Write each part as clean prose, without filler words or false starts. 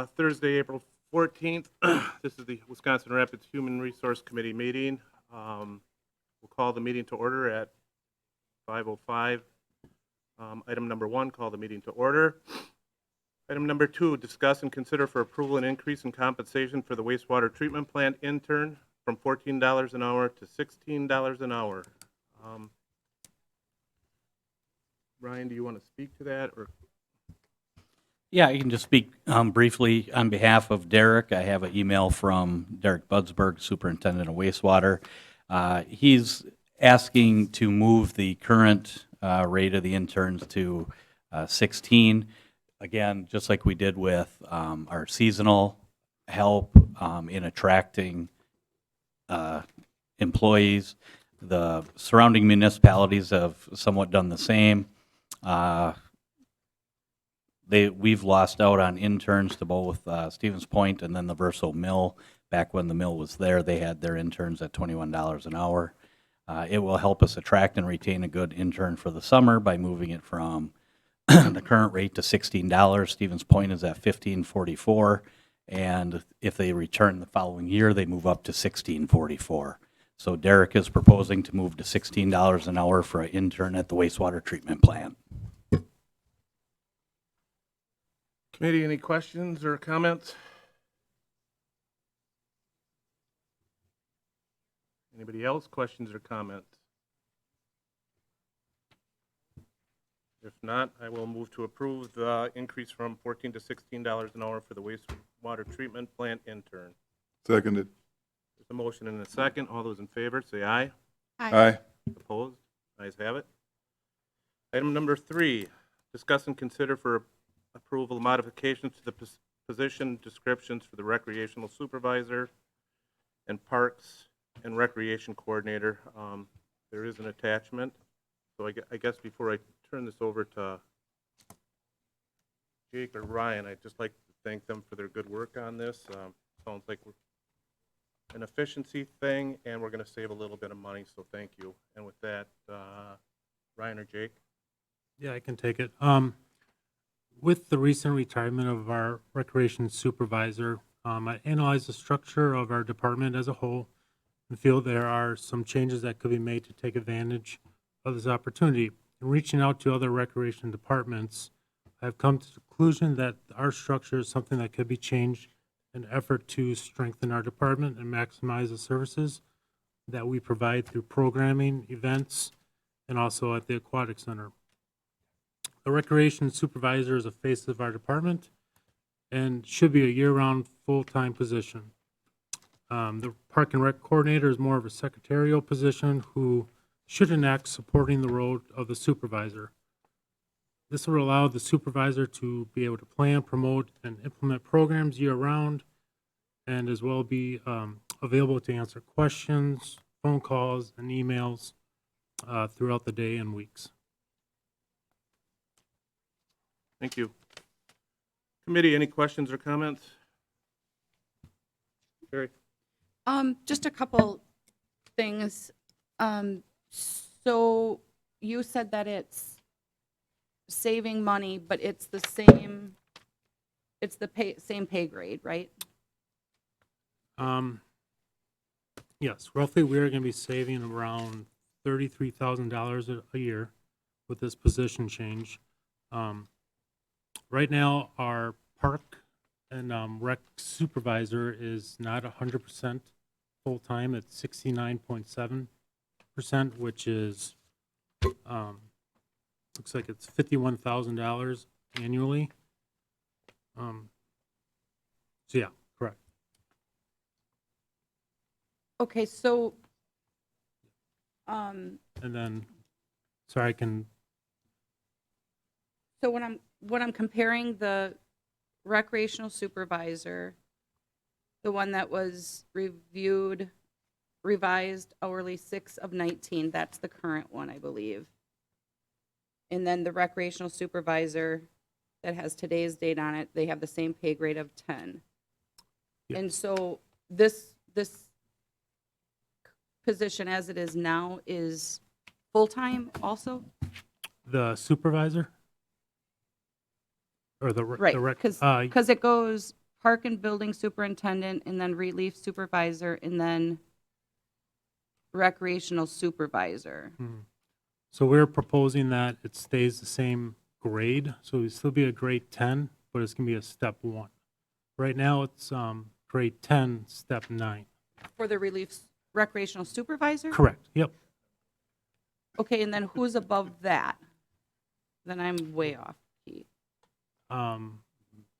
Thursday, April 14th. This is the Wisconsin Rapids Human Resource Committee meeting. We'll call the meeting to order at 5:05. Item number 1, call the meeting to order. Item number 2, discuss and consider for approval an increase in compensation for the wastewater treatment plant intern from $14 an hour to $16 an hour. Ryan, do you want to speak to that, or? Yeah, I can just speak briefly on behalf of Derek. I have an email from Derek Budsberg, Superintendent of Wastewater. He's asking to move the current rate of the interns to 16. Again, just like we did with our seasonal help in attracting employees. The surrounding municipalities have somewhat done the same. We've lost out on interns to both Stevens Point and then the Verso Mill. Back when the mill was there, they had their interns at $21 an hour. It will help us attract and retain a good intern for the summer by moving it from the current rate to $16. Stevens Point is at $15.44, and if they return the following year, they move up to $16.44. So Derek is proposing to move to $16 an hour for an intern at the wastewater treatment plant. Committee, any questions or comments? Anybody else, questions or comments? If not, I will move to approve the increase from $14 to $16 an hour for the wastewater treatment plant intern. Seconded. There's a motion and a second. All those in favor, say aye. Aye. Opposed? Ayes have it. Item number 3, discuss and consider for approval of modifications to the position descriptions for the Recreational Supervisor and Parks and Recreation Coordinator. There is an attachment. So I guess before I turn this over to Jake or Ryan, I'd just like to thank them for their good work on this. Sounds like an efficiency thing, and we're going to save a little bit of money, so thank you. And with that, Ryan or Jake? Yeah, I can take it. With the recent retirement of our recreation supervisor, I analyzed the structure of our department as a whole and feel there are some changes that could be made to take advantage of this opportunity. In reaching out to other recreation departments, I've come to the conclusion that our structure is something that could be changed in an effort to strengthen our department and maximize the services that we provide through programming, events, and also at the Aquatic Center. The recreation supervisor is the face of our department and should be a year-round full-time position. The park and rec coordinator is more of a secretarial position who should enact supporting the role of the supervisor. This will allow the supervisor to be able to plan, promote, and implement programs year-round, and as well be available to answer questions, phone calls, and emails throughout the day and weeks. Thank you. Committee, any questions or comments? Sherry? Just a couple things. So you said that it's saving money, but it's the same, it's the same pay grade, right? Yes, roughly we're going to be saving around $33,000 a year with this position change. Right now, our park and rec supervisor is not 100% full-time. It's 69.7%, which is, looks like it's $51,000 annually. So yeah, correct. Okay, so, And then, sorry, I can, so when I'm comparing the recreational supervisor, the one that was revised hourly 6 of 19, that's the current one, I believe. And then the recreational supervisor that has today's date on it, they have the same pay grade of 10. Yeah. And so this position as it is now is full-time also? the supervisor? Or the Right, rec? because it goes park and building superintendent, and then relief supervisor, and then recreational supervisor. So we're proposing that it stays the same grade, so it'd still be a grade 10, but it's gonna be a step 1. Right now, it's grade 10, step 9. For the recreational supervisor? Correct, yep. Okay, and then who's above that? Then I'm way off, Pete. Um,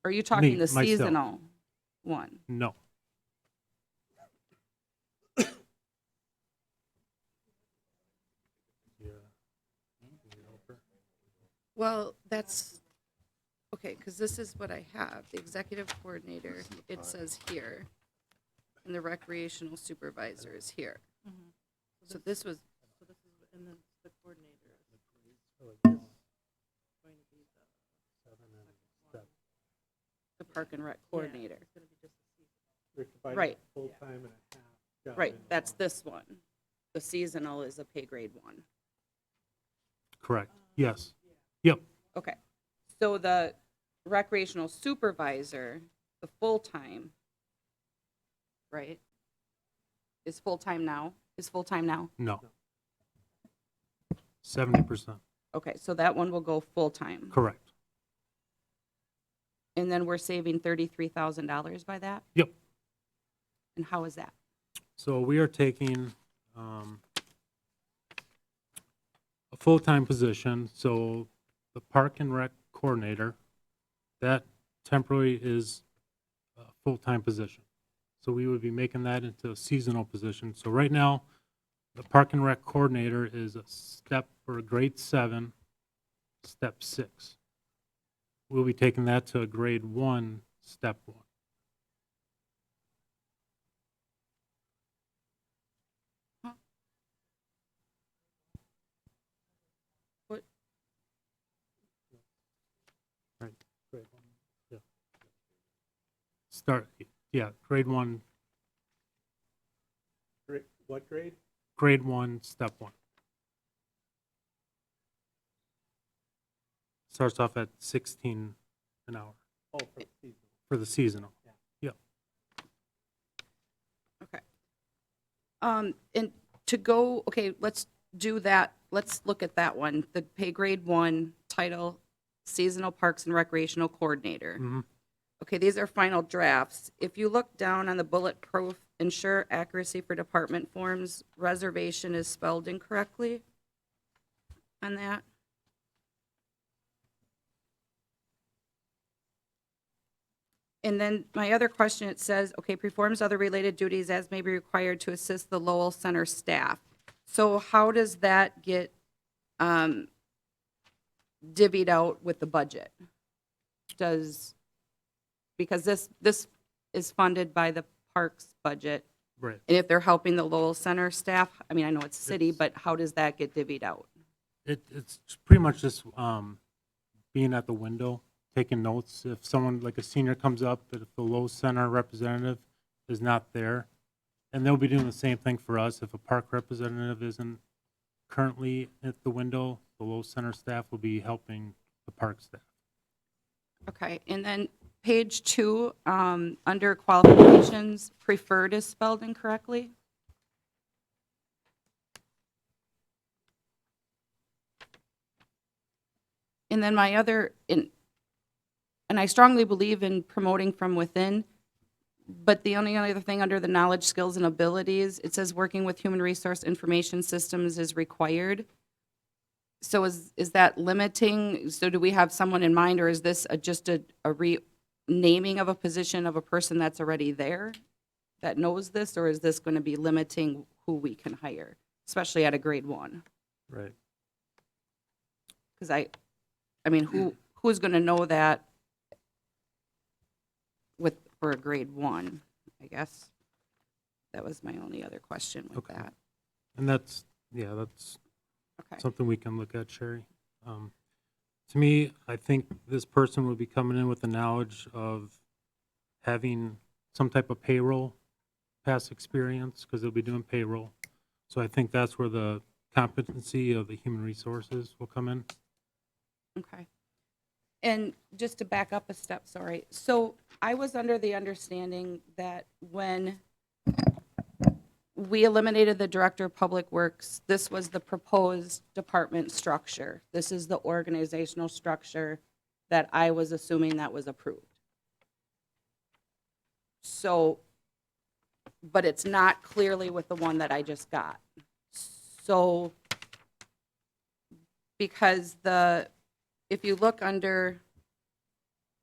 Are you talking the myself. seasonal one? no. Well, that's, okay, because this is what I have, the executive coordinator, it says here, and the recreational supervisor is here. So this was, And then the coordinator is going to be the park and rec coordinator. it's going to be just a season. Right. Full-time and a half. Right, that's this one. The seasonal is a pay grade 1. Correct, yes. Yep, Okay, so the recreational supervisor, the full-time, right, is full-time now? Is full-time now? no. 70%, Okay, so that one will go full-time. correct. And then we're saving $33,000 by that? Yep. And how is that? So we are taking a full-time position, so the park and rec coordinator, that temporary is a full-time position. So we would be making that into a seasonal position. So right now, the park and rec coordinator is a step or a grade 7, step 6. We'll be taking that to a grade 1, step 1. What, Right, grade 1, yeah. Start, yeah, grade 1, What grade? grade 1, step 1. Starts off at 16 an hour Oh, for the season. for the seasonal. okay. And to go, okay, let's do that, let's look at that one, the pay grade 1, title, seasonal parks and recreational coordinator. Mhm. Okay, these are final drafts. If you look down on the bulletproof, ensure accuracy for department forms, reservation is spelled incorrectly on that. And then my other question, it says, okay, performs other related duties as may be required to assist the Lowell Center staff. So how does that get divvied out with the budget? Because this is funded by the parks budget, Right. and if they're helping the Lowell Center staff, I mean, I know it's city, but how does that get divvied out? It's pretty much just being at the window, taking notes. If someone, like a senior comes up, that if the Low Center representative is not there, and they'll be doing the same thing for us. If a park representative isn't currently at the window, the Low Center staff will be helping the park staff. Okay, and then page 2, under qualifications, preferred is spelled incorrectly. And then my other, and I strongly believe in promoting from within, but the only other thing under the knowledge, skills, and abilities, it says working with human resource information systems is required. So is that limiting? So do we have someone in mind, or is this just a renaming of a position of a person that's already there that knows this, or is this going to be limiting who we can hire, especially at a grade 1? Right. Because I mean, who's going to know that for a grade 1, I guess? That was my only other question with Okay. that. And that's Okay. something we can look at, Sherry. To me, I think this person would be coming in with the knowledge of having some type of payroll, past experience, because they'll be doing payroll. So I think that's where the competency of the human resources will come in. Okay. And just to back up a step, sorry. So I was under the understanding that when we eliminated the Director of Public Works, this was the proposed department structure. This is the organizational structure that I was assuming that was approved. So, but it's not clearly with the one that I just got. So, because if you look under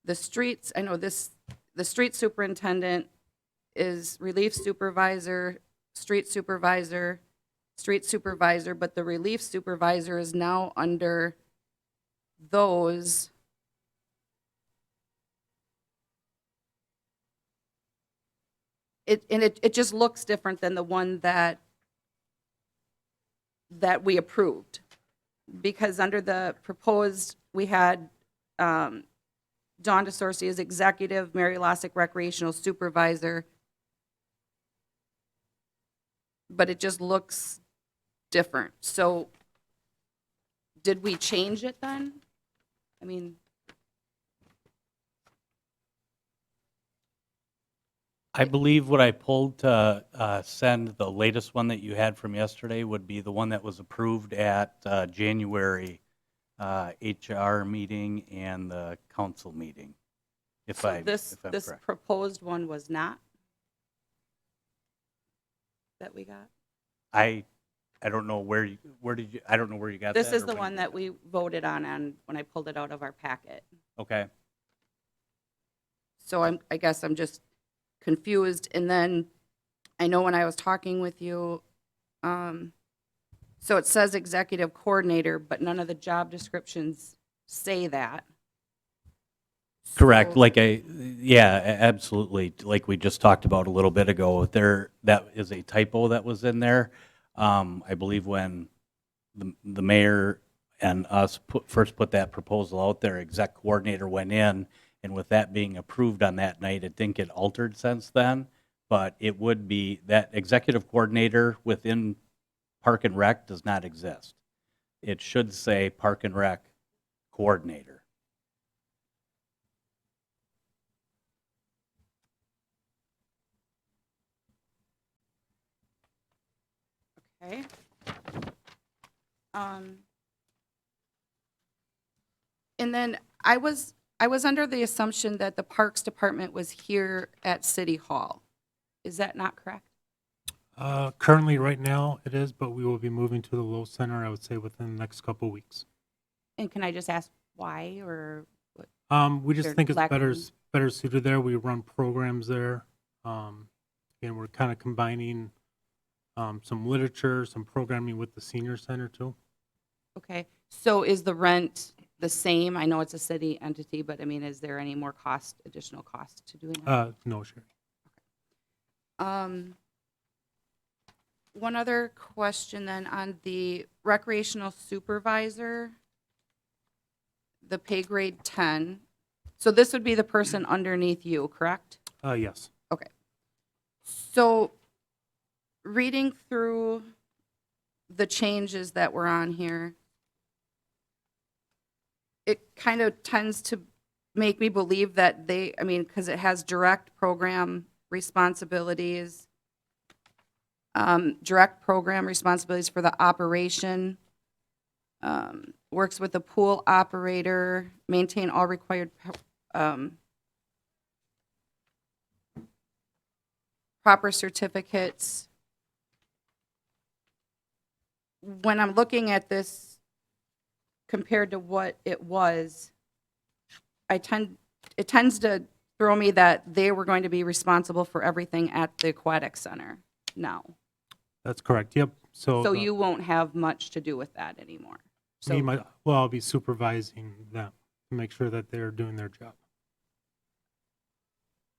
the streets, I know this, the street superintendent is relief supervisor, street supervisor, but the relief supervisor is now under those. It just looks different than the one that we approved. Because under the proposed, we had Dawn DeSorsi as executive, Mary Lossick recreational supervisor. But it just looks different. So did we change it then? I mean, I believe what I pulled to send, the latest one that you had from yesterday would be the one that was approved at January HR meeting and the council meeting, if so I'm this correct. proposed one was not that we got? I don't know where you got that. This is or the when one you that got we voted on when I pulled it out of our packet. it. Okay. So I guess I'm just confused. And then I know when I was talking with you, so it says executive coordinator, but none of the job descriptions say that. Correct. So- Absolutely. Like we just talked about a little bit ago, that is a typo that was in there. I believe when the mayor and us first put that proposal out there, exec coordinator went in, and with that being approved on that night, it didn't get altered since then. But it would be that executive coordinator within Park and Rec does not exist. It should say Park and Rec coordinator. Okay. And then I was under the assumption that the Parks Department was here at City Hall. Is that not correct? Currently, right now, it is, but we will be moving to the Low Center, I would say, within the next couple of weeks. And can I just ask why or what? We just They're think it's lacking- better suited there. We run programs there. And we're kind of combining some literature, some programming with the senior center too. Okay, so is the rent the same? I know it's a city entity, but I mean, is there any more additional cost to doing that? No, Sherry. One other question then on the recreational supervisor, the pay grade 10. So this would be the person underneath you, correct? Yes. Okay. So reading through the changes that were on here, it kind of tends to make me believe that because it has direct program responsibilities, direct program responsibilities for the operation, works with the pool operator, maintain all required proper certificates. When I'm looking at this compared to what it was, it tends to throw me that they were going to be responsible for everything at the Aquatic Center now. That's correct. Yep. So you won't have much to do with that anymore. So I'll be supervising them to make sure that they're doing their job.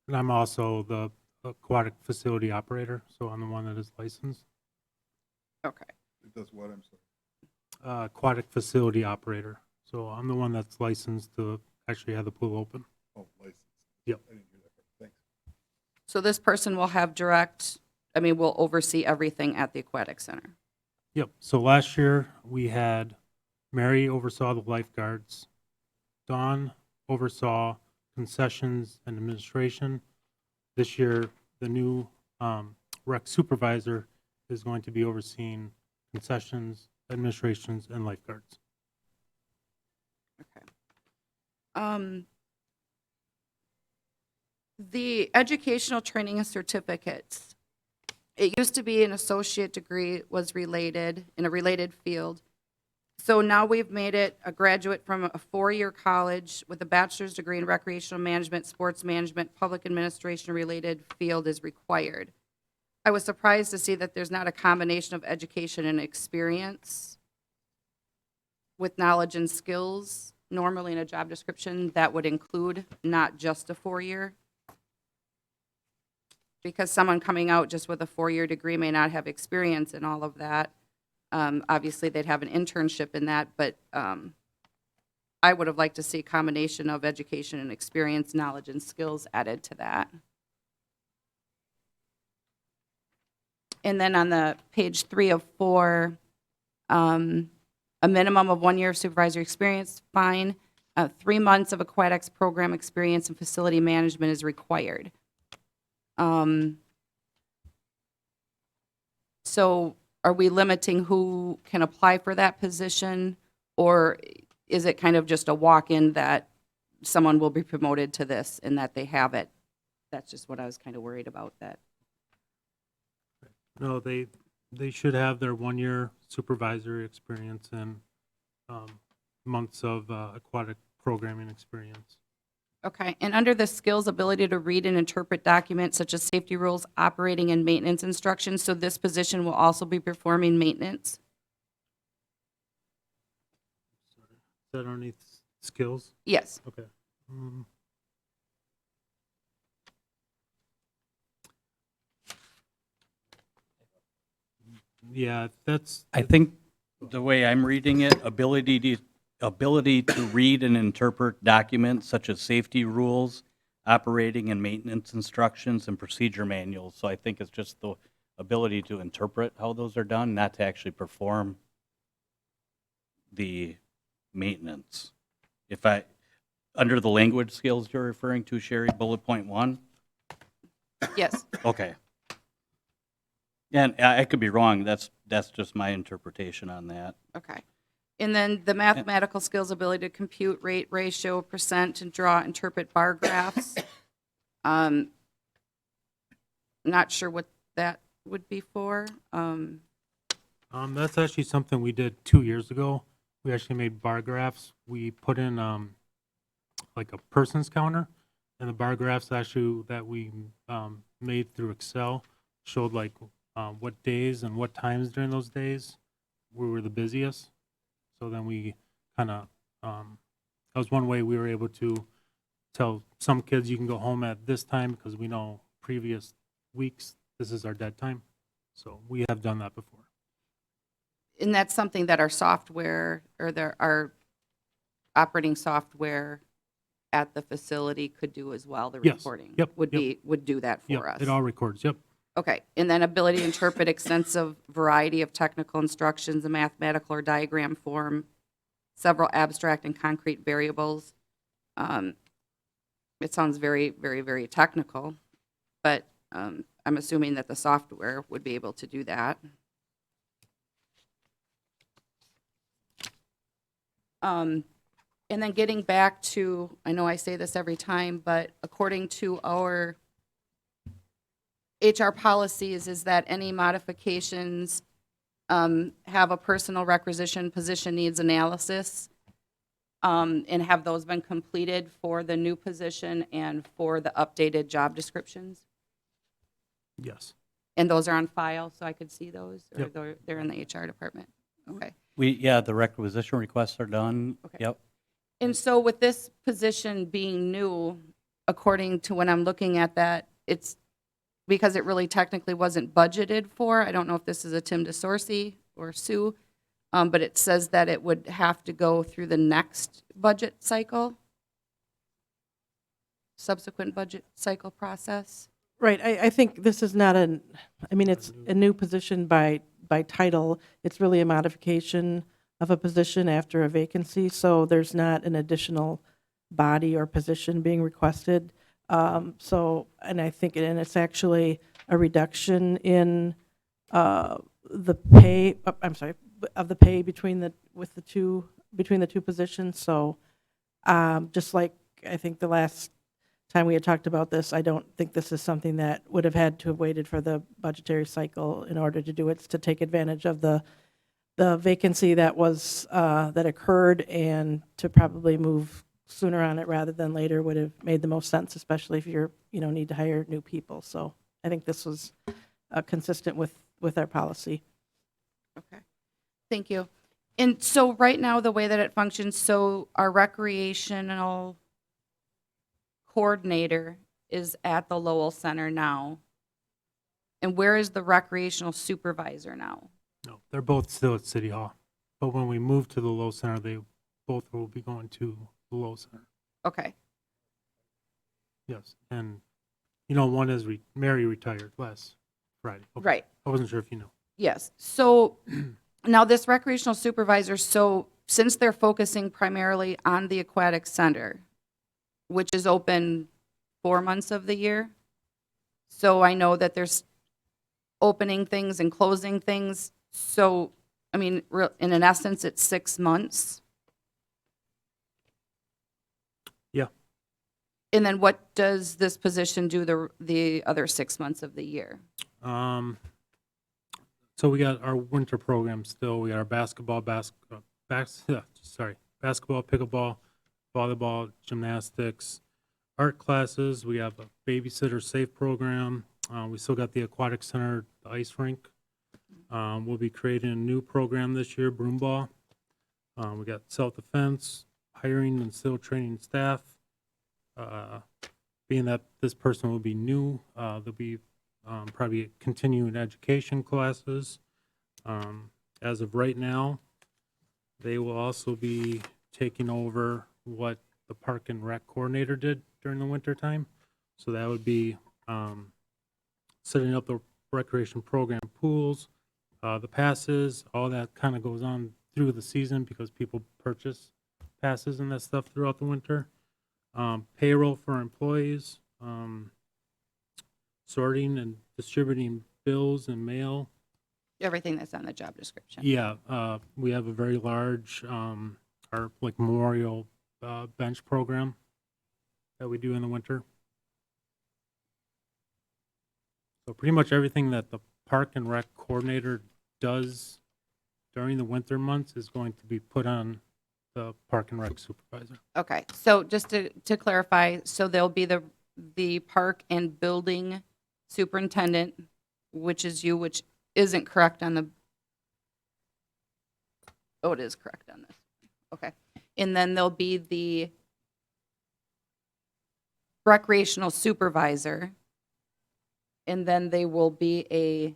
And I'm also the aquatic facility operator, so I'm the one that is licensed. okay. It does what, I'm sorry? Aquatic facility operator. So I'm the one that's licensed to actually have the pool open. Oh, license. Yep. I didn't hear that. Thanks. So this person will have will oversee everything at the Aquatic Center. Yep. So last year we had Mary oversaw the lifeguards. Dawn oversaw concessions and administration. This year, the new rec supervisor is going to be overseeing concessions, administrations, and lifeguards. Okay. The educational training and certificates, it used to be an associate degree was related, in a related field. So now we've made it a graduate from a four-year college with a bachelor's degree in recreational management, sports management, public administration related field is required. I was surprised to see that there's not a combination of education and experience with knowledge and skills. Normally in a job description, that would include not just a four-year. Because someone coming out just with a four-year degree may not have experience in all of that. Obviously, they'd have an internship in that, but I would have liked to see a combination of education and experience, knowledge, and skills added to that. And then on the page 3 of 4, a minimum of 1 year of supervisory experience, fine. 3 months of Aquatic's program experience and facility management is required. So are we limiting who can apply for that position? Or is it kind of just a walk-in that someone will be promoted to this and that they have it? That's just what I was kind of worried about, that. No, they should have their 1 year supervisory experience and months of aquatic programming experience. Okay, and under the skills, ability to read and interpret documents such as safety rules, operating and maintenance instructions, so this position will also be performing maintenance? Is that underneath skills? Yes. Okay. Yeah, that's, I think the way I'm reading it, ability to read and interpret documents such as safety rules, operating and maintenance instructions, and procedure manuals. So I think it's just the ability to interpret how those are done, not to actually perform the maintenance. If I, under the language skills you're referring to, Sherry, bullet point 1? Yes. Okay. And I could be wrong. That's just my interpretation on that. Okay. And then the mathematical skills, ability to compute rate, ratio, percent, and draw, interpret bar graphs. Not sure what that would be for. that's actually something we did 2 years ago. We actually made bar graphs. We put in like a person's counter, and the bar graphs actually that we made through Excel showed like what days and what times during those days we were the busiest. So then we kind of, that was one way we were able to tell some kids you can go home at this time because we know previous weeks this is our dead time. So we have done that before. And that's something that our software, or our operating software at the facility could do as well, the Yes. reporting? Yep, Would yep. would do that for Yep, us? it all records. Yep. Okay, and then ability to interpret extensive variety of technical instructions in mathematical or diagram form, several abstract and concrete variables. It sounds very, very, very technical, but I'm assuming that the software would be able to do that. And then getting back to, I know I say this every time, but according to our HR policies, is that any modifications have a personal requisition position needs analysis, and have those been completed for the new position and for the updated job descriptions? Yes. And those are on file, so I could see those? Or Yep. they're in the HR department? Okay. The requisition requests are done. Okay. Yep. And so with this position being new, according to when I'm looking at that, it's because it really technically wasn't budgeted for. I don't know if this is a Tim DeSorcy or Sue, but it says that it would have to go through the next budget cycle, subsequent budget cycle process. Right, I think this is not it's a new position by title. It's really a modification of a position after a vacancy, so there's not an additional body or position being requested. So, and I think, and it's actually a reduction in the pay, I'm sorry, of the pay between the two positions. So just like I think the last time we had talked about this, I don't think this is something that would have had to have waited for the budgetary cycle in order to do it. It's to take advantage of the vacancy that was, that occurred, and to probably move sooner on it rather than later would have made the most sense, especially if you're, need to hire new people. So I think this was consistent with our policy. Okay, thank you. And so right now, the way that it functions, so our recreational coordinator is at the Lowell Center now. And where is the recreational supervisor now? No, they're both still at City Hall. But when we move to the Low Center, they both will be going to the Low Center. Okay, Yes. And, one is Mary retired last Friday. Okay. right, I wasn't sure if you know. yes. So now this recreational supervisor, so since they're focusing primarily on the Aquatic Center, which is open 4 months of the year, so I know that there's opening things and closing things. So, I mean, in an essence, it's 6 months. Yeah. And then what does this position do the other 6 months of the year? So we got our winter program still. We got our basketball, pickleball, volleyball, gymnastics, art classes. We have a babysitter safe program. We still got the Aquatic Center, the ice rink. We'll be creating a new program this year, broom ball. We got self-defense, hiring and still training staff. Being that this person will be new, there'll be probably continuing education classes. As of right now, they will also be taking over what the park and rec coordinator did during the winter time. So that would be setting up the recreation program pools, the passes, all that kind of goes on through the season because people purchase passes and that stuff throughout the winter. Payroll for employees, sorting and distributing bills and mail. Everything that's on the job description. Yeah, we have a very large, our like memorial bench program that we do in the winter. So pretty much everything that the park and rec coordinator does during the winter months is going to be put on the park and rec supervisor. Okay, so just to clarify, so there'll be the park and building superintendent, which is you, which isn't correct on the, oh, it is correct on this. Okay, and then there'll be the recreational supervisor, and then they will be a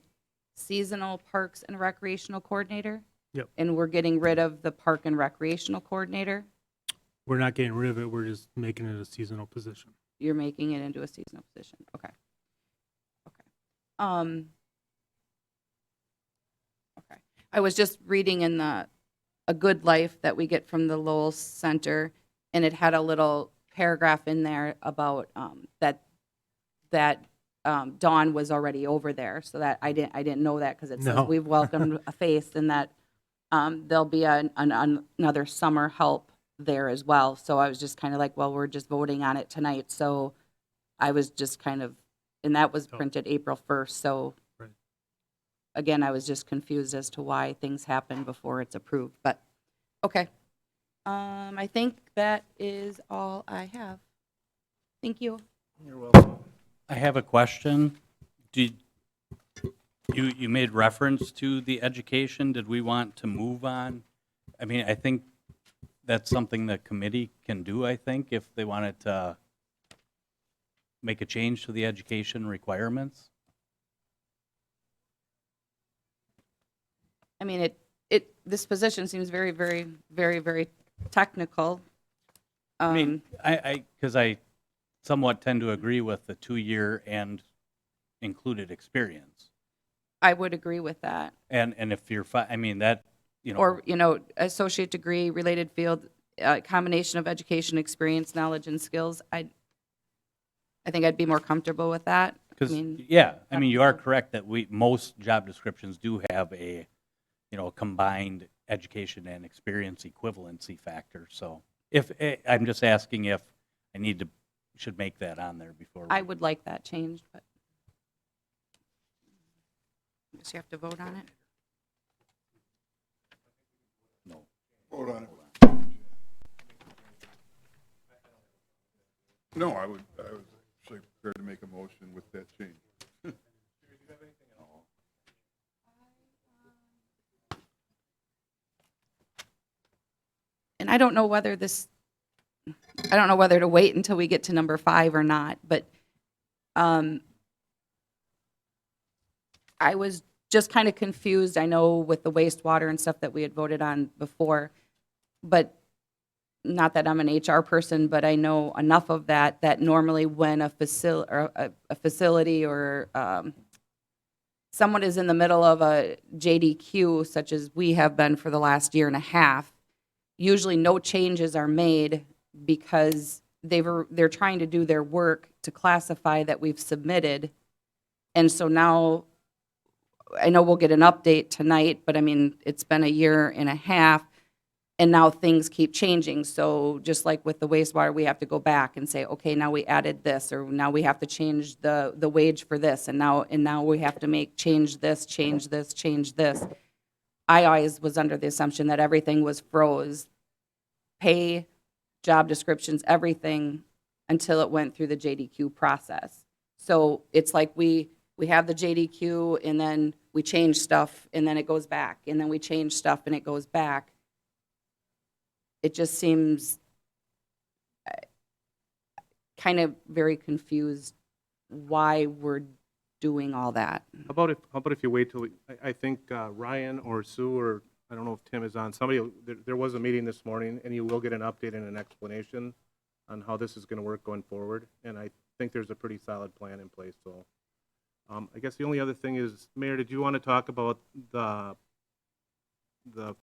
seasonal parks and recreational coordinator? Yep. And we're getting rid of the park and recreational coordinator? We're not getting rid of it, we're just making it a seasonal position. You're making it into a seasonal position, okay. Okay. Okay. I was just reading in A Good Life that we get from the Lowell Center, and it had a little paragraph in there about that Dawn was already over there, so that I didn't know that because it says No. we've welcomed a face, and that there'll be another summer help there as well. So I was just kind of like, well, we're just voting on it tonight, so I was just kind of, and that was printed April 1st, so Right. again, I was just confused as to why things happen before it's approved, but, okay. I think that is all I have. Thank you. You're welcome. I have a question. Did you made reference to the education? Did we want to move on? I mean, I think that's something the committee can do, I think, if they wanted to make a change to the education requirements. I mean, this position seems very, very, very, very technical. I mean, because I somewhat tend to agree with the 2-year and included experience. I would agree with that. And if you're, I mean, that, Or, associate degree, related field, a combination of education, experience, knowledge, and skills, I think I'd be more comfortable with that. Because, I mean, I mean, you are correct that most job descriptions do have a, combined education and experience equivalency factor. So I'm just asking if I should make that on there before. I would like that changed, but I guess you have to vote on it. No. Vote on it. No, I was actually prepared to make a motion with that change. And I don't know whether to wait until we get to number 5 or not, but I was just kind of confused, I know, with the wastewater and stuff that we had voted on before, but not that I'm an HR person, but I know enough of that normally when a facility or someone is in the middle of a JDQ, such as we have been for the last year and a half, usually no changes are made because they're trying to do their work to classify that we've submitted. And so now, I know we'll get an update tonight, but I mean, it's been a year and a half, and now things keep changing. So just like with the wastewater, we have to go back and say, okay, now we added this, or now we have to change the wage for this, and now we have to change this, change this, change this. I always was under the assumption that everything was froze, pay, job descriptions, everything, until it went through the JDQ process. So it's like we have the JDQ, and then we change stuff, and then it goes back, and then we change stuff, and it goes back. It just seems kind of very confused why we're doing all that. How about if you wait till, I think Ryan or Sue, or I don't know if Tim is on, there was a meeting this morning, and you will get an update and an explanation on how this is going to work going forward, and I think there's a pretty solid plan in place, so. I guess the only other thing is, Mayor, did you want to talk about the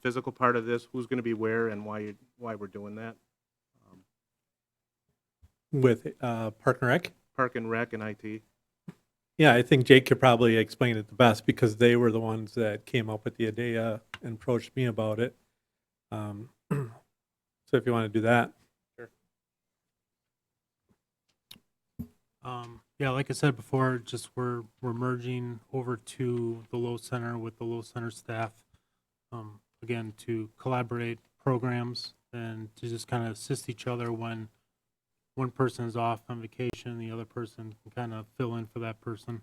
physical part of this, who's going to be where and why we're doing that? With Park and Rec? Park and Rec and IT. Yeah, I think Jake could probably explain it the best because they were the ones that came up with the idea and approached me about it. So if you want to do that. Sure. Yeah, like I said before, just we're merging over to the Low Center with the Low Center staff, again, to collaborate programs and to just kind of assist each other when one person is off on vacation, the other person can kind of fill in for that person.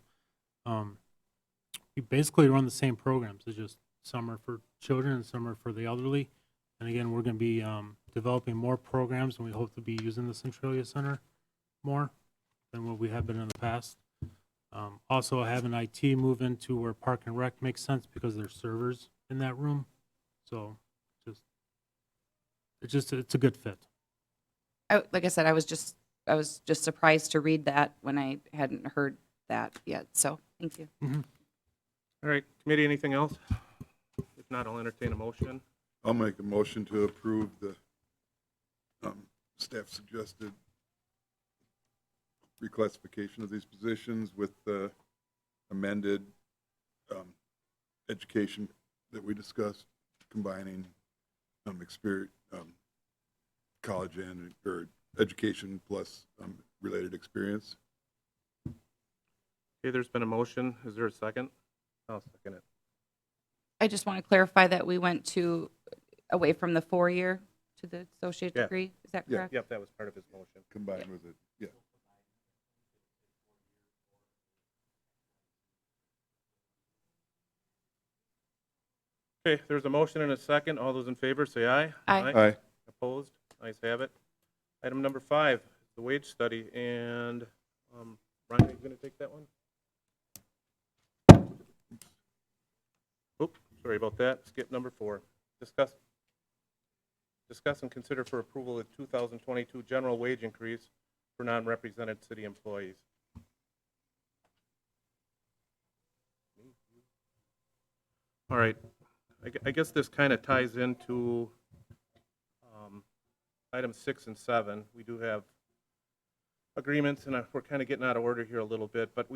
We basically run the same programs. It's just some are for children and some are for the elderly. And again, we're going to be developing more programs, and we hope to be using the Centralia Center more than what we have been in the past. Also, having IT move into where Park and Rec makes sense because there's servers in that room. So it's a good fit. Like I said, I was just surprised to read that when I hadn't heard that yet. So thank you. Mm-hmm. All right, committee, anything else? If not, I'll entertain a motion. I'll make a motion to approve the staff suggested reclassification of these positions with the amended education that we discussed, combining experience, college and or education plus related experience. Okay, there's been a motion. Is there a second? I'll second it. I just want to clarify that we went away from the 4-year to the associate Yeah. degree. Is that Yeah. correct? Yep, that was part of his motion. Combined with it, yeah. Okay, there's a motion and a second. All those in favor, say aye. Aye. Aye. Opposed? Ayes have it. Item number 5, the wage study, and Ryan, are you going to take that one? Oops, sorry about that. Skip number 4. Discuss and consider for approval the 2022 general wage increase for non-represented city employees. All right, I guess this kind of ties into items 6 and 7, we do have agreements, and we're kind of getting out of order here a little bit, but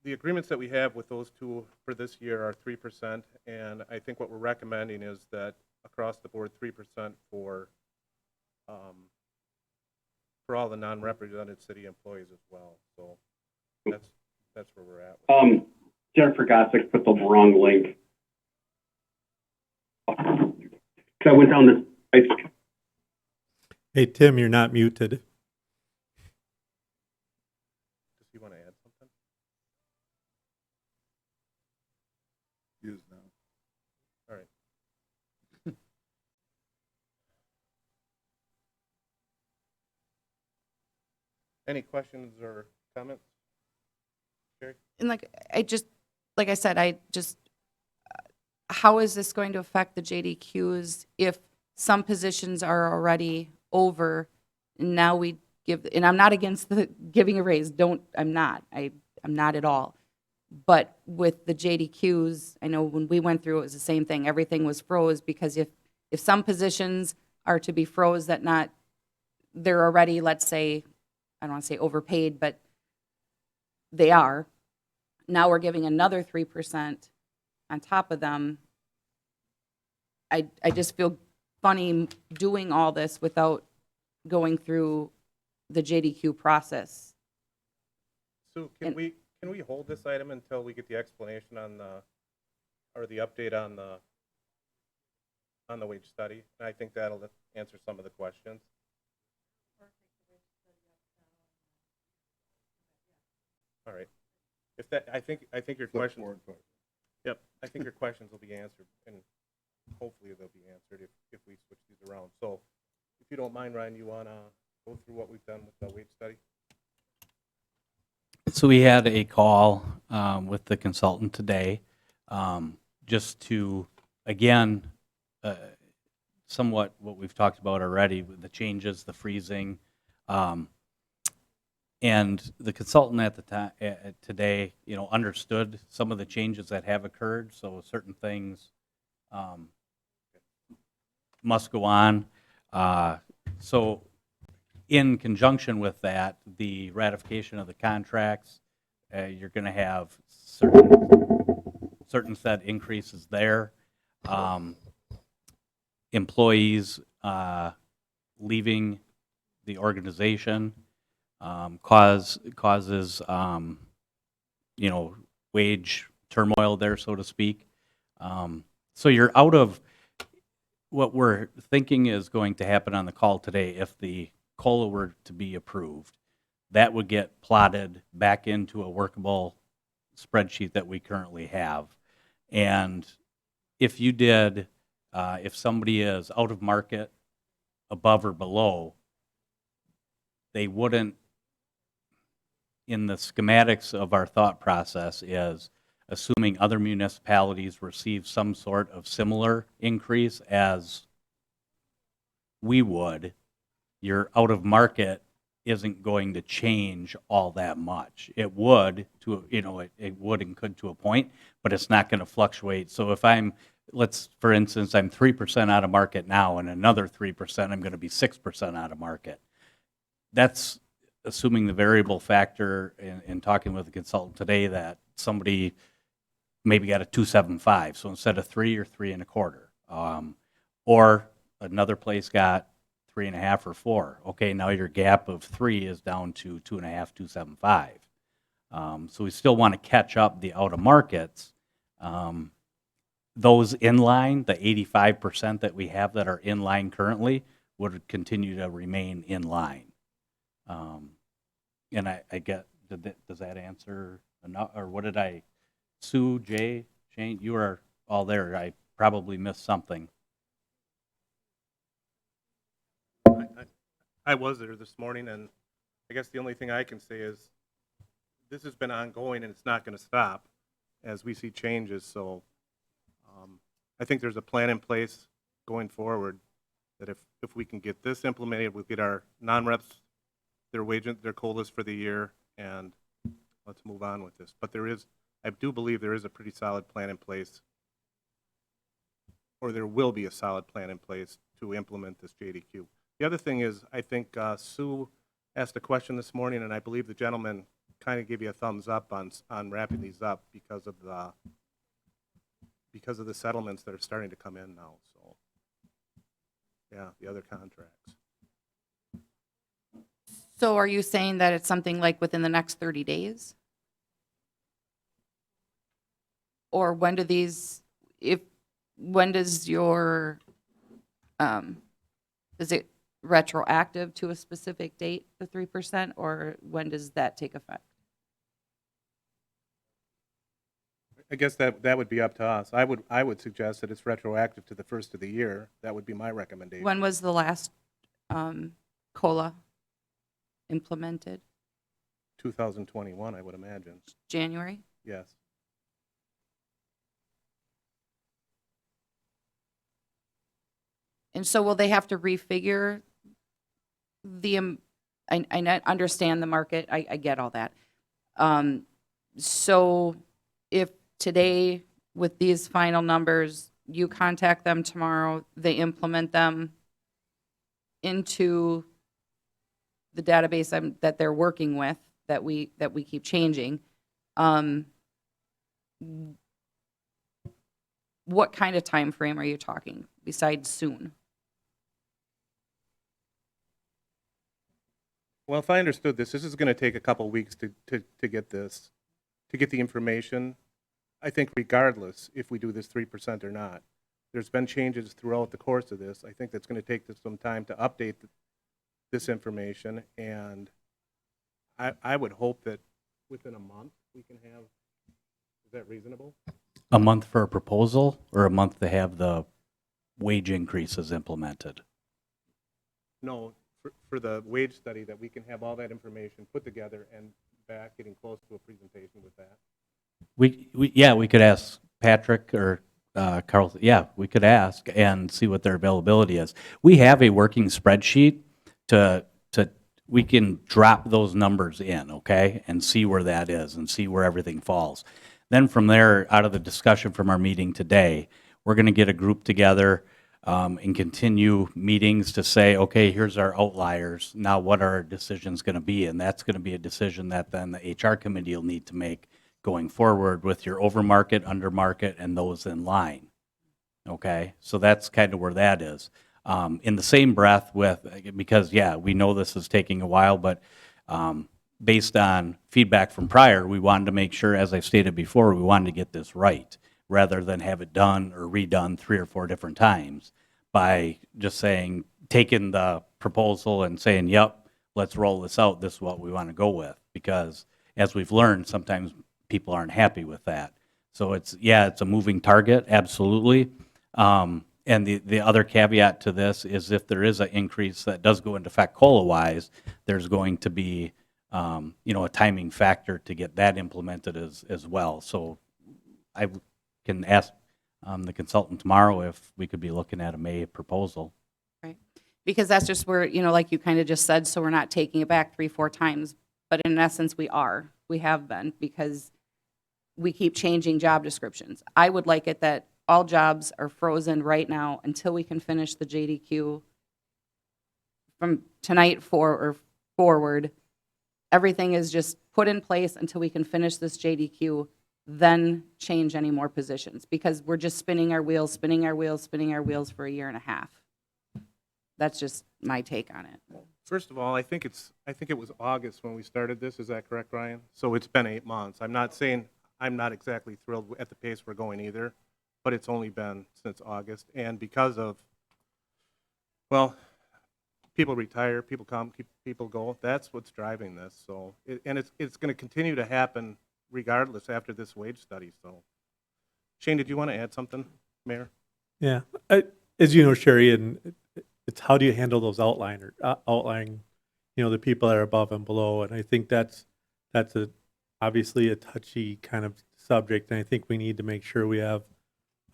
the agreements that we have with those two for this year are 3%, and I think what we're recommending is that across the board, 3% for all the non-represented city employees as well. So that's where we're at. Jennifer Gossick put the wrong link. I went down this. Hey, Tim, you're not muted. Does he want to add something? He is now. All right. Any questions or comments? Sherry? And like I said, how is this going to affect the JDQs if some positions are already over and now we give, and I'm not against the giving a raise, I'm not at all. But with the JDQs, I know when we went through, it was the same thing. Everything was froze because if some positions are to be froze they're already, let's say, I don't want to say overpaid, but they are. Now we're giving another 3% on top of them. I just feel funny doing all this without going through the JDQ process. Sue, can we hold this item until we get the explanation on or the update on the wage study? And I think that'll answer some of the questions. All right. If that, I think your questions. Yep, I think your questions will be answered, and hopefully they'll be answered if we switch these around. So, if you don't mind, Ryan, you want to go through what we've done with the wage study? So we had a call with the consultant today, just to, again, somewhat what we've talked about already, with the changes, the freezing, and the consultant at the time today, understood some of the changes that have occurred. So certain things must go on. So in conjunction with that, the ratification of the contracts, you're going to have certain set increases there. Employees leaving the organization causes wage turmoil there, so to speak. So you're out of what we're thinking is going to happen on the call today. If the COLA were to be approved, that would get plotted back into a workable spreadsheet that we currently have. And if you did, if somebody is out of market, above or below, they wouldn't, in the schematics of our thought process is, assuming other municipalities receive some sort of similar increase as we would, your out of market isn't going to change all that much. It would it would and could to a point, but it's not going to fluctuate. So if for instance, I'm 3% out of market now and another 3%, I'm going to be 6% out of market. That's assuming the variable factor in talking with the consultant today that somebody maybe got a 2.75, so instead of 3 or 3 1/4, or another place got 3.5 or 4. Okay, now your gap of 3 is down to 2.5, 2.75. So we still want to catch up the out of markets. Those in line, the 85% that we have that are in line currently, would continue to remain in line. And I get, does that answer enough, or what did I? Sue, Jay, Shane, you are all there. I probably missed something. I was there this morning, and I guess the only thing I can say is this has been ongoing, and it's not going to stop as we see changes. So I think there's a plan in place going forward that if we can get this implemented, we'll get our non-reps their COLAs for the year, and let's move on with this. But I do believe there is a pretty solid plan in place, or there will be a solid plan in place to implement this JDQ. The other thing is, I think Sue asked a question this morning, and I believe the gentleman kind of gave you a thumbs up on wrapping these up because of the settlements that are starting to come in now, so. Yeah, the other contracts. So are you saying that it's something like within the next 30 days? Or when do these, when does your, is it retroactive to a specific date, the 3%, or when does that take effect? I guess that would be up to us. I would suggest that it's retroactive to the first of the year. That would be my recommendation. When was the last COLA implemented? 2021, I would imagine. January? Yes. And so will they have to refigure I understand the market, I get all that. So if today, with these final numbers, you contact them tomorrow, they implement them into the database that they're working with, that we keep changing, what kind of time frame are you talking besides soon? Well, if I understood this is going to take a couple weeks to get this, to get the information. I think regardless if we do this 3% or not, there's been changes throughout the course of this. I think that's going to take some time to update this information, and I would hope that within a month we can have, is that reasonable? A month for a proposal or a month to have the wage increases implemented? No, for the wage study, that we can have all that information put together and back, getting close to a presentation with that. We could ask Patrick or Carl. Yeah, we could ask and see what their availability is. We have a working spreadsheet we can drop those numbers in, okay, and see where that is and see where everything falls. Then from there, out of the discussion from our meeting today, we're going to get a group together and continue meetings to say, okay, here's our outliers. Now what are our decisions going to be? And that's going to be a decision that then the HR committee will need to make going forward with your over market, under market, and those in line. Okay, so that's kind of where that is. In the same breath with, because yeah, we know this is taking a while, but based on feedback from prior, we wanted to make sure, as I stated before, we wanted to get this right, rather than have it done or redone 3 or 4 different times by just saying, taking the proposal and saying, yep, let's roll this out, this is what we want to go with. Because as we've learned, sometimes people aren't happy with that. So it's a moving target, absolutely. And the other caveat to this is if there is an increase that does go into effect COLA-wise, there's going to be, a timing factor to get that implemented as well. So I can ask the consultant tomorrow if we could be looking at a May proposal. Right. Because that's just where, like you kind of just said, so we're not taking it back 3-4 times. But in essence, we have been, because we keep changing job descriptions. I would like it that all jobs are frozen right now until we can finish the JDQ from tonight forward. Everything is just put in place until we can finish this JDQ, then change any more positions, because we're just spinning our wheels for a year and a half. That's just my take on it. First of all, I think it was August when we started this. Is that correct, Ryan? So it's been 8 months. I'm not saying I'm not exactly thrilled at the pace we're going either, but it's only been since August. And because of, well, people retire, people come, people go. That's what's driving this. So, it's going to continue to happen regardless after this wage study. So, Shane, did you want to add something, Mayor? Yeah, as you know, Sherry, and it's how do you handle those outlying, the people that are above and below, and I think that's obviously a touchy kind of subject, and I think we need to make sure we have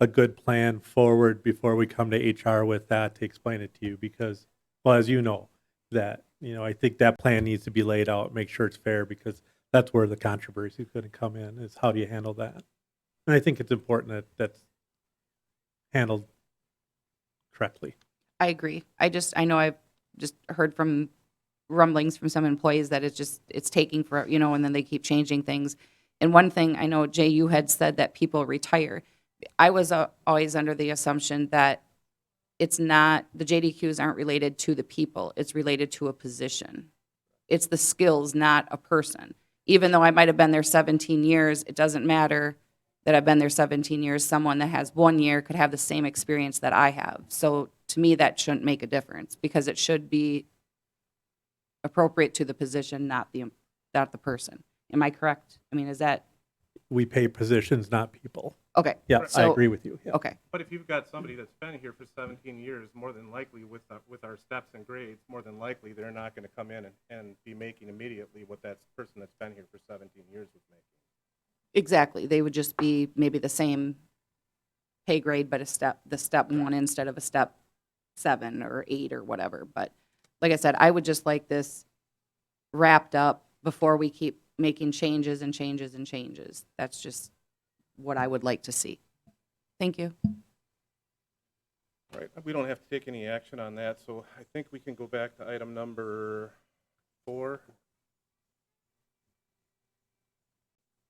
a good plan forward before we come to HR with that to explain it to you, because, well, as you know, that, I think that plan needs to be laid out, make sure it's fair, because that's where the controversy is going to come in, is how do you handle that? And I think it's important that that's handled correctly. I agree. I know I've just heard from rumblings from some employees that it's taking for, and then they keep changing things. And one thing I know, Jay, you had said that people retire. I was always under the assumption that it's not, the JDQs aren't related to the people, it's related to a position. It's the skills, not a person. Even though I might have been there 17 years, it doesn't matter that I've been there 17 years. Someone that has 1 year could have the same experience that I have. So to me, that shouldn't make a difference because it should be appropriate to the position, not the person. Am I correct? I mean, is that, We pay positions, not people. okay. Yeah, I So- agree with you. Yeah. Okay, But if you've got somebody that's been here for 17 years, more than likely with our steps and grades, more than likely they're not going to come in and be making immediately what that person that's been here for 17 years was making. exactly. They would just be maybe the same pay grade, but the step 1 instead of a step 7 or 8 or whatever. But like I said, I would just like this wrapped up before we keep making changes and changes and changes. That's just what I would like to see. Thank you. Right, we don't have to take any action on that, so I think we can go back to item number 4,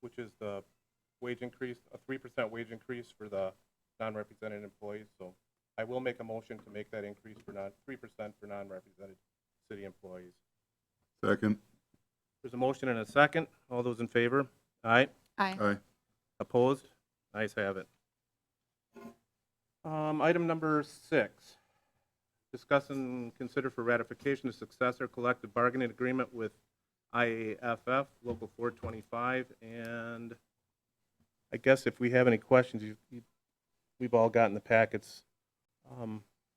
which is the wage increase, a 3% wage increase for the non-represented employees. So I will make a motion to make that increase for 3% for non-represented city employees. Second. There's a motion and a second. All those in favor? Aye. Aye. Aye. Opposed? Ayes have it. Item number 6, discuss and consider for ratification the successor collective bargaining agreement with Iaff, Local 425, and I guess if we have any questions, we've all gotten the packets.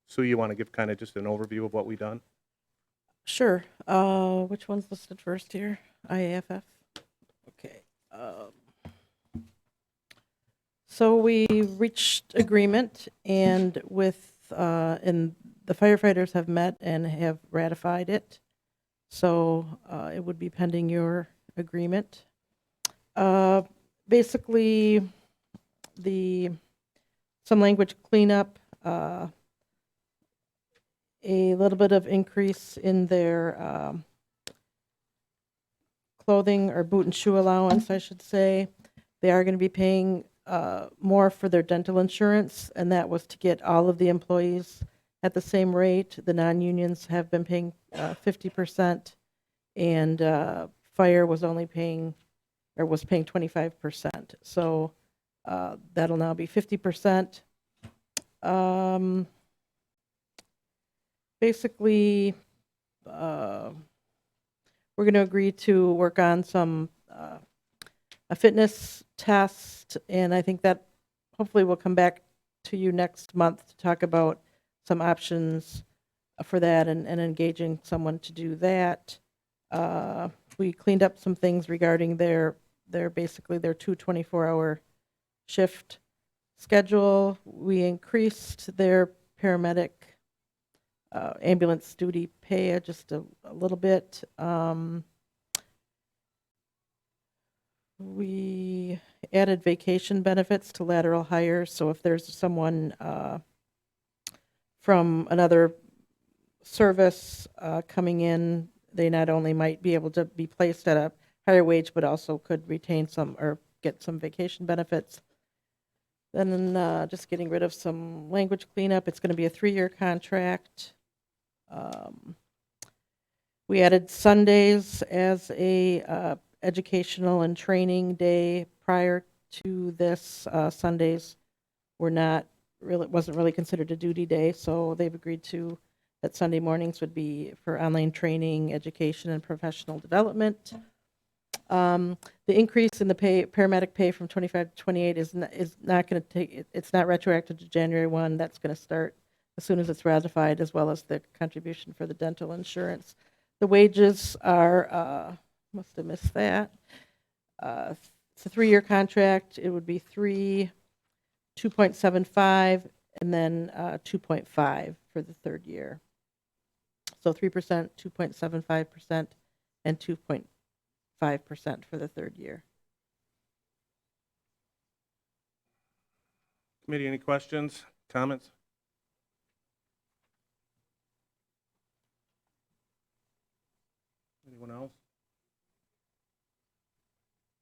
Sue, you want to give kind of just an overview of what we've done? Sure. Which one's listed first here? IAFF? Okay. So we reached agreement and and the firefighters have met and have ratified it. So it would be pending your agreement. Basically, some language cleanup, a little bit of increase in their clothing or boot and shoe allowance, I should say. They are going to be paying more for their dental insurance, and that was to get all of the employees at the same rate. The non-unions have been paying 50%, and fire was only paying 25%. So that'll now be 50%. Basically, we're going to agree to work on a fitness test, and I think that hopefully we'll come back to you next month to talk about some options for that and engaging someone to do that. We cleaned up some things regarding their 2 24-hour shift schedule. We increased their paramedic ambulance duty pay just a little bit. We added vacation benefits to lateral hires, so if there's someone from another service coming in, they not only might be able to be placed at a higher wage, but also could retain some or get some vacation benefits. Then just getting rid of some language cleanup. It's going to be a 3-year contract. We added Sundays as a educational and training day. Prior to this, Sundays wasn't really considered a duty day, so they've agreed to that Sunday mornings would be for online training, education, and professional development. The increase in the paramedic pay from 25 to 28 is not going to take. It's not retroactive to January 1. That's going to start as soon as it's ratified, as well as the contribution for the dental insurance. The wages are. Must have missed that. It's a 3-year contract. It would be 2.75, and then 2.5 for the 3rd year. So 3%, 2.75%, and 2.5% for the 3rd year. Committee, any questions, comments? Anyone else?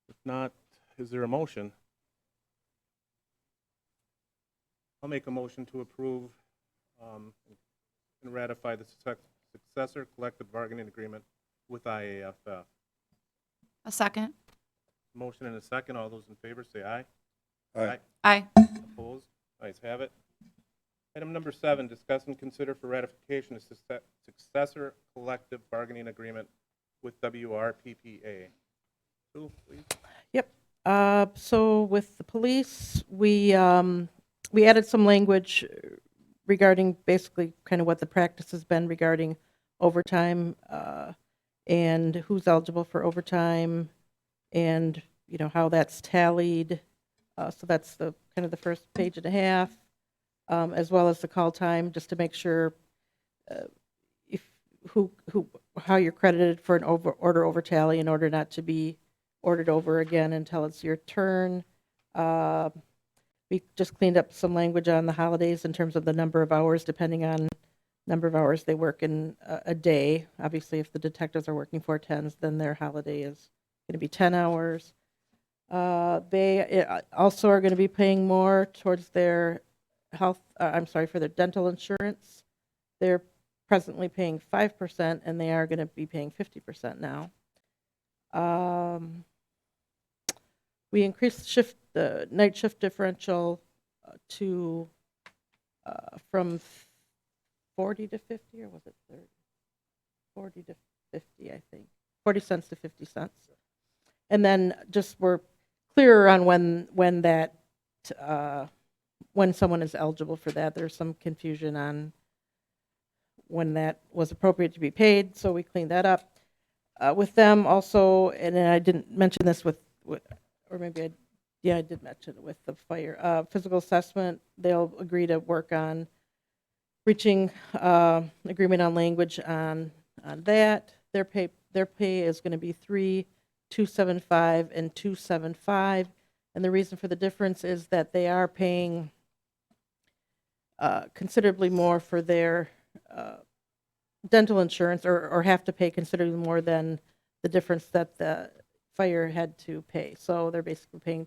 If not, is there a motion? I'll make a motion to approve and ratify the successor collective bargaining agreement with IAFF. A second. Motion and a second. All those in favor say aye. Aye. Aye. Opposed? Ayes have it. Item number 7, discuss and consider for ratification a successor collective bargaining agreement with WRPPA. Sue, please. Yep. So with the police, we added some language regarding basically kind of what the practice has been regarding overtime, and who's eligible for overtime, and, you know, how that's tallied. So that's the kind of the first page and a half, as well as the call time, just to make sure how you're credited for an order over tally in order not to be ordered over again until it's your turn. We just cleaned up some language on the holidays in terms of the number of hours, depending on number of hours they work in a day. Obviously, if the detectives are working 410s, then their holiday is going to be 10 hours. They also are going to be paying more towards their for their dental insurance. They're presently paying 5%, and they are going to be paying 50% now. We increased the night shift differential to from 40 to 50, or was it 30? 40 to 50, I think. 40 cents to 50 cents. And then just we're clearer on when that when someone is eligible for that. There's some confusion on when that was appropriate to be paid, so we cleaned that up. With them also, and I didn't mention this with or maybe I did mention it with the fire physical assessment. They'll agree to work on reaching agreement on language on that. Their pay is going to be $3,275 and $275, and the reason for the difference is that they are paying considerably more for their dental insurance, or have to pay considerably more than the difference that the fire had to pay. So they're basically paying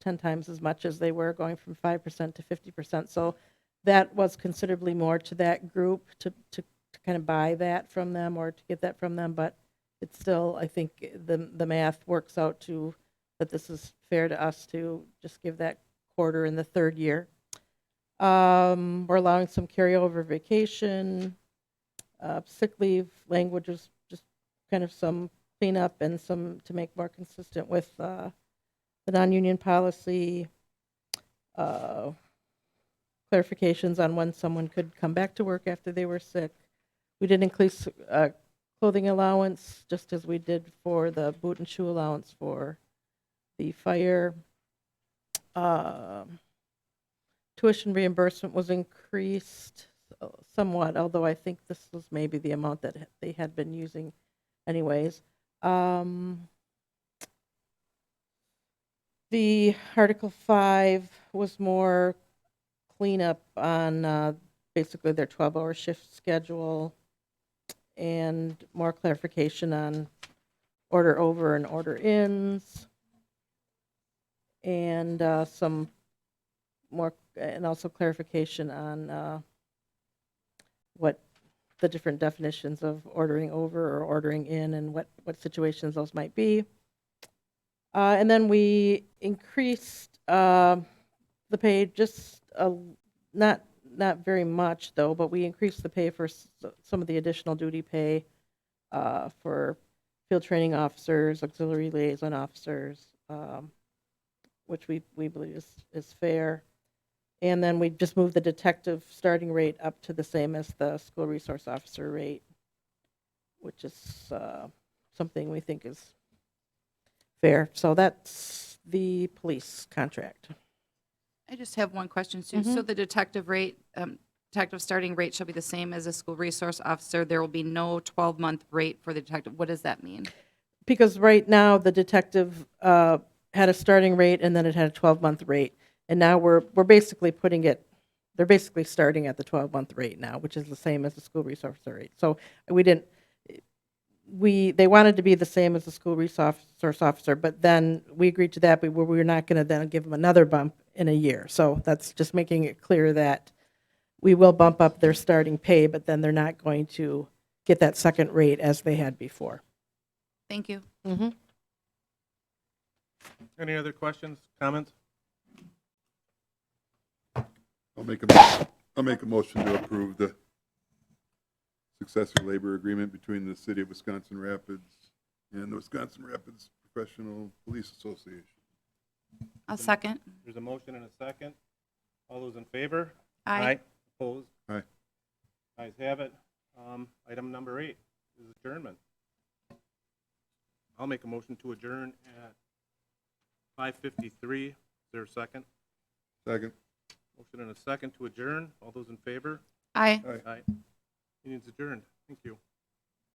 10 times as much as they were, going from 5% to 50%. So that was considerably more to that group to kind of buy that from them or to get that from them. But it's still, I think the math works out to that this is fair to us to just give that quarter in the third year. We're allowing some carryover vacation, sick leave language is just kind of some cleanup and some to make more consistent with the non-union policy, clarifications on when someone could come back to work after they were sick. We did increase clothing allowance, just as we did for the boot and shoe allowance for the fire. Tuition reimbursement was increased somewhat, although I think this was maybe the amount that they had been using anyways. The Article 5 was more cleanup on basically their 12-hour shift schedule and more clarification on order over and order ins, and some more, and also clarification on what the different definitions of ordering over or ordering in and what situations those might be. And then we increased the pay, just not very much though, but we increased the pay for some of the additional duty pay for field training officers, auxiliary liaison officers, which we believe is fair. And then we just moved the detective starting rate up to the same as the school resource officer rate, which is something we think is fair. So that's the police contract. I just have one question, Sue. So the detective starting rate shall be the same as a school resource officer. There will be no 12-month rate for the detective. What does that mean? Because right now the detective had a starting rate and then it had a 12-month rate. And now we're basically putting it, they're basically starting at the 12-month rate now, which is the same as the school resource officer rate. So we didn't, they wanted to be the same as the school resource officer, but then we agreed to that, but we're not going to then give them another bump in a year. So that's just making it clear that we will bump up their starting pay, but then they're not going to get that second rate as they had before. Thank you. Mm-hmm. Any other questions, comments? I'll make a motion to approve the successor labor agreement between the City of Wisconsin Rapids and the Wisconsin Rapids Professional Police Association. I'll second. There's a motion and a second. All those in favor? Aye. Opposed? Aye. Ayes have it. Item number 8 is adjournment. I'll make a motion to adjourn at 5:53. Is there a second? Second. Motion and a second to adjourn. All those in favor? Aye. Aye. Aye. Meeting's adjourned. Thank you.